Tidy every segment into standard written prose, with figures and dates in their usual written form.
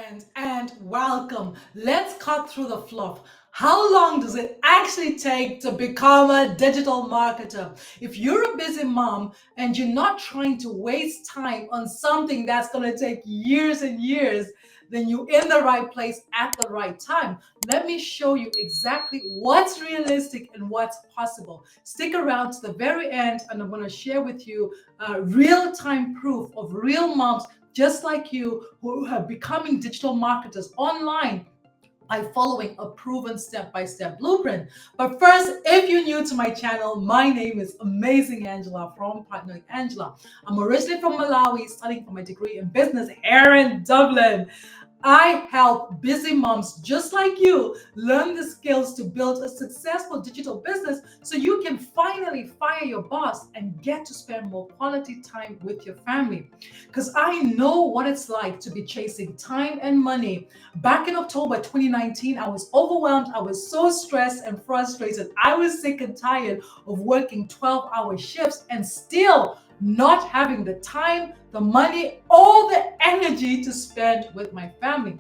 friends, and welcome. Let's cut through the fluff. How long does it actually take to become a digital marketer? If you're a busy mom and you're not trying to waste time on something that's going to take years and years, then you're in the right place at the right time. Let me show you exactly what's realistic and what's possible. Stick around to the very end, and I'm going to share with you real-time proof of real moms just like you who are becoming digital marketers online by following a proven step-by-step blueprint. But first, if you're new to my channel, my name is Amazing Angela from Partner Angela. I'm originally from Malawi, studying for my degree in business here in Dublin. I help busy moms just like you learn the skills to build a successful digital business so you can finally fire your boss and get to spend more quality time with your family. Because I know what it's like to be chasing time and money. Back in October 2019, I was overwhelmed. I was so stressed and frustrated. I was sick and tired of working 12-hour shifts and still not having the time, the money, or the energy to spend with my family.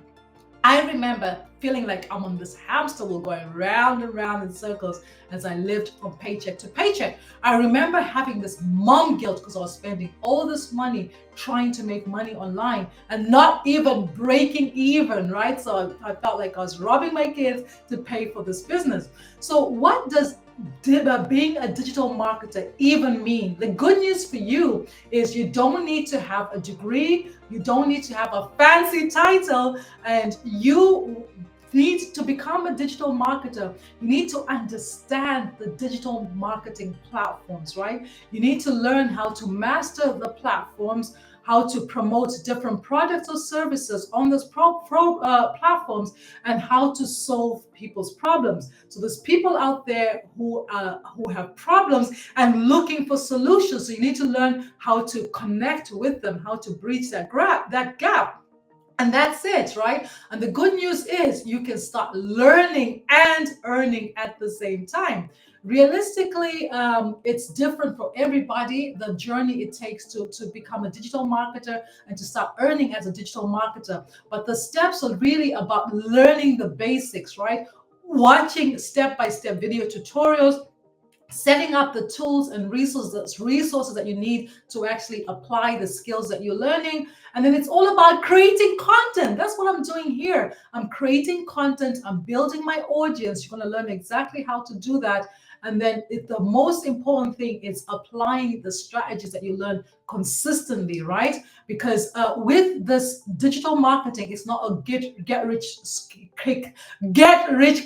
I remember feeling like I'm on this hamster wheel going round and round in circles as I lived from paycheck to paycheck. I remember having this mom guilt because I was spending all this money trying to make money online and not even breaking even, right? So I felt like I was robbing my kids to pay for this business. So what does being a digital marketer even mean? The good news for you is you don't need to have a degree, you don't need to have a fancy title, and you need to become a digital marketer. You need to understand the digital marketing platforms, right? You need to learn how to master the platforms, how to promote different products or services on those platforms, and how to solve people's problems. So there's people out there who have problems and looking for solutions. So you need to learn how to connect with them, how to bridge that gap. And that's it, right? And the good news is you can start learning and earning at the same time. Realistically, it's different for everybody, the journey it takes to become a digital marketer and to start earning as a digital marketer. But the steps are really about learning the basics, right? Watching step-by-step video tutorials, setting up the tools and resources that you need to actually apply the skills that you're learning. And then it's all about creating content. That's what I'm doing here. I'm creating content. I'm building my audience. You're going to learn exactly how to do that. And then the most important thing is applying the strategies that you learn consistently, right? Because with this digital marketing, it's not a get rich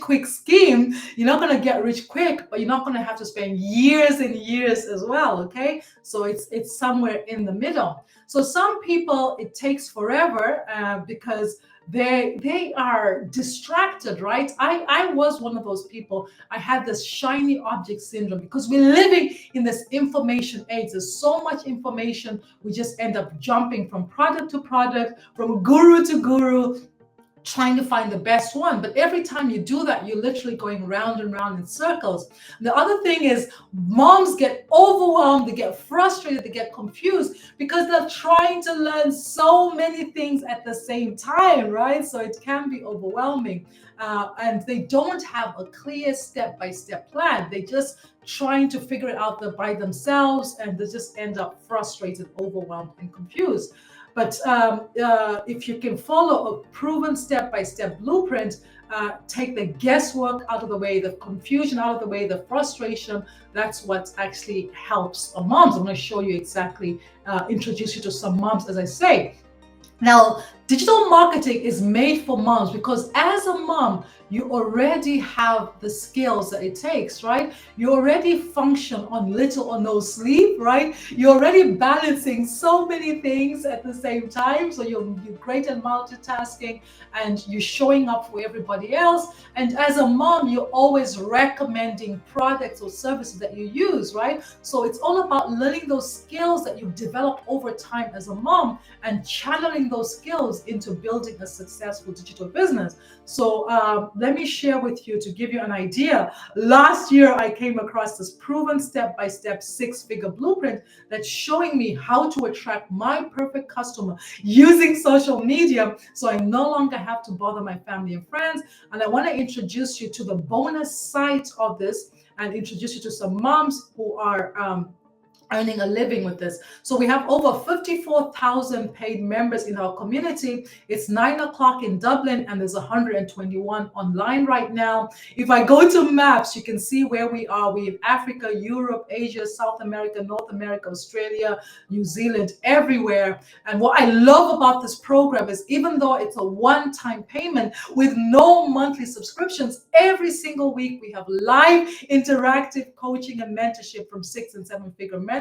quick scheme. You're not going to get rich quick, but you're not going to have to spend years and years as well. Okay, so it's somewhere in the middle. So some people it takes forever because they are distracted, right? I was one of those people. I had this shiny object syndrome because we're living in this information age. There's so much information. We just end up jumping from product to product, from guru to guru, trying to find the best one. But every time you do that, you're literally going round and round in circles. The other thing is moms get overwhelmed, they get frustrated, they get confused because they're trying to learn so many things at the same time, right? So it can be overwhelming. And they don't have a clear step-by-step plan. They just trying to figure it out by themselves, and they just end up frustrated, overwhelmed, and confused. But if you can follow a proven step-by-step blueprint, take the guesswork out of the way, the confusion out of the way, the frustration, that's what actually helps moms. I'm going to show you exactly, introduce you to some moms, as I say. Now, digital marketing is made for moms because as a mom, you already have the skills that it takes, right? You already function on little or no sleep, right? You're already balancing so many things at the same time. So you're great at multitasking and you're showing up for everybody else. And as a mom, you're always recommending products or services that you use, right? So it's all about learning those skills that you've developed over time as a mom and channeling those skills skills into building a successful digital business. So let me share with you to give you an idea. Last year, I came across this proven step-by-step six-figure blueprint that's showing me how to attract my perfect customer using social media, so I no longer have to bother my family and friends. And I want to introduce you to the bonus side of this and introduce you to some moms who are earning a living with this. So we have over 54,000 paid members in our community. It's 9 o'clock in Dublin and there's 121 online right now. If I go to maps, you can see where we are. We have Africa, Europe, Asia, South America, North America, Australia, New Zealand, everywhere. And what I love about this program is even though it's a one-time payment with no monthly subscriptions, every single week we have live interactive coaching and mentorship from 6 and 7 figure mentors.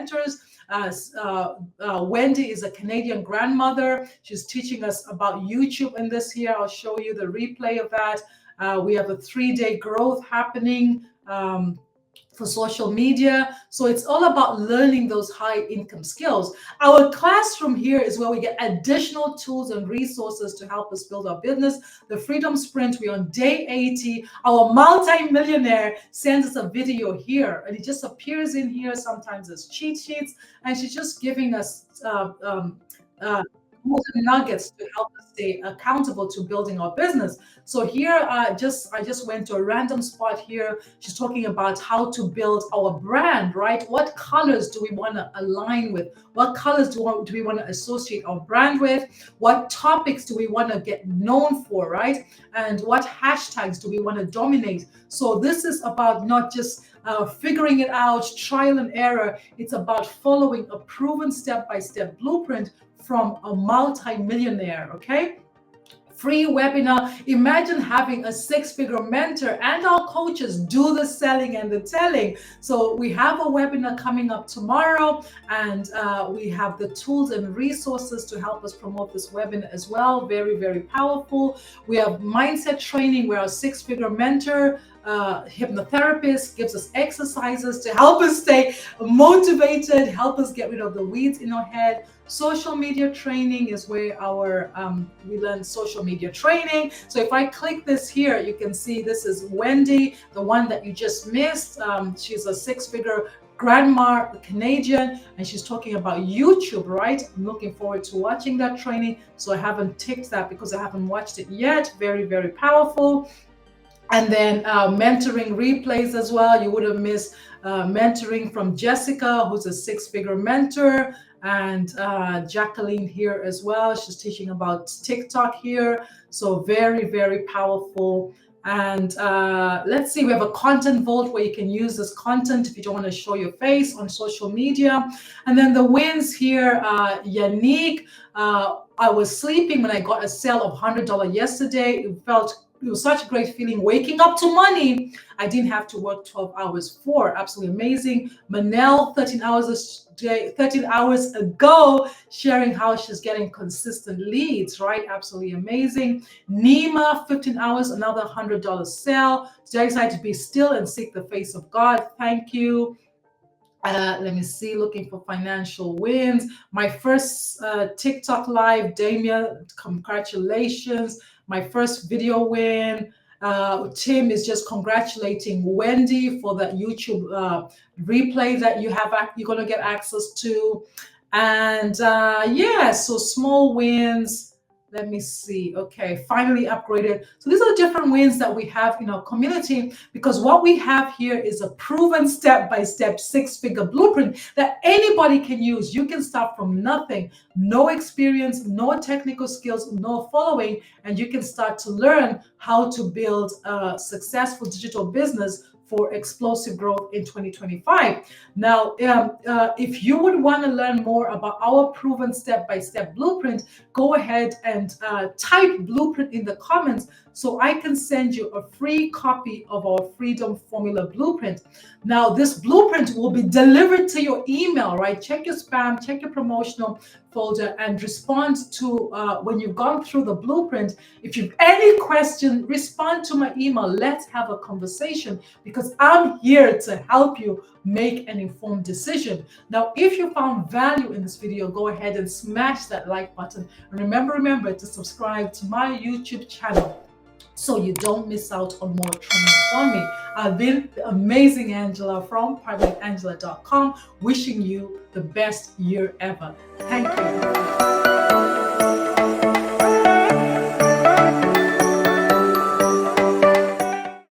Wendy is a Canadian grandmother. She's teaching us about YouTube in this here. I'll show you the replay of that. We have a 3-day growth happening for social media. So it's all about learning those high income skills. Our classroom here is where we get additional tools and resources to help us build our business. The Freedom Sprint, we're on day 80. Our multi-millionaire sends us a video here and it just appears in here sometimes as cheat sheets. And she's just giving us nuggets to help us stay accountable to building our business. So here, I just went to a random spot here. She's talking about how to build our brand, right? What colors do we want to align with? What colors do we want to associate our brand with? What topics do we want to get known for, right? And what hashtags do we want to dominate? So this is about not just figuring it out, trial and error. It's about following a proven step-by-step blueprint from a multi-millionaire, okay? Free webinar. Imagine having a 6-figure mentor and our coaches do the selling and the telling. So we have a webinar coming up tomorrow, and we have the tools and resources to help us promote this webinar as well. Very, very powerful. We have mindset training where our 6-figure mentor hypnotherapist gives us exercises to help us stay motivated, help us get rid of the weeds in our head. Social media training is where our we learn social media training. So if I click this here, you can see this is Wendy, the one that you just missed. She's a 6-figure grandma, Canadian, and she's talking about YouTube, right? I'm looking forward to watching that training. So I haven't ticked that because I haven't watched it yet. Very, very powerful. And then mentoring replays as well. You would have missed mentoring from Jessica, who's a 6-figure mentor, and Jacqueline here as well. She's teaching about TikTok here. So very, very powerful. And let's see, we have a content vault where you can use this content if you don't want to show your face on social media. And then the wins here, Yannick, I was sleeping when I got a sale of $100 yesterday. It was such a great feeling waking up to money I didn't have to work 12 hours for. Absolutely amazing. Manel, 13 hours ago, sharing how she's getting consistent leads, right? Absolutely amazing. Nima, 15 hours, another $100 sale. Today I decided to be still and seek the face of God. Thank you. Let me see, looking for financial wins. My first TikTok live, Damien, congratulations. My first video win. Tim is just congratulating Wendy for that YouTube replay that you're going to get access to. And yeah, so small wins. Let me see. Okay, finally upgraded. So these are the different wins that we have in our community, because what we have here is a proven step-by-step 6-figure blueprint that anybody can use. You can start from nothing, no experience, no technical skills, no following, and you can start to learn how to build a successful digital business for explosive growth in 2025. Now, if you would want to learn more about our proven step-by-step blueprint, go ahead and type blueprint in the comments so I can send you a free copy of our Freedom Formula Blueprint. Now, this blueprint will be delivered to your email, right? Check your spam, check your promotional. folder and respond to when you've gone through the blueprint. If you've any question, respond to my email. Let's have a conversation, because I'm here to help you make an informed decision. Now, if you found value in this video, go ahead and smash that like button. And remember to subscribe to my YouTube channel so you don't miss out on more training from me. I've been the amazing Angela from privateangela.com, wishing you the best year ever. Thank you.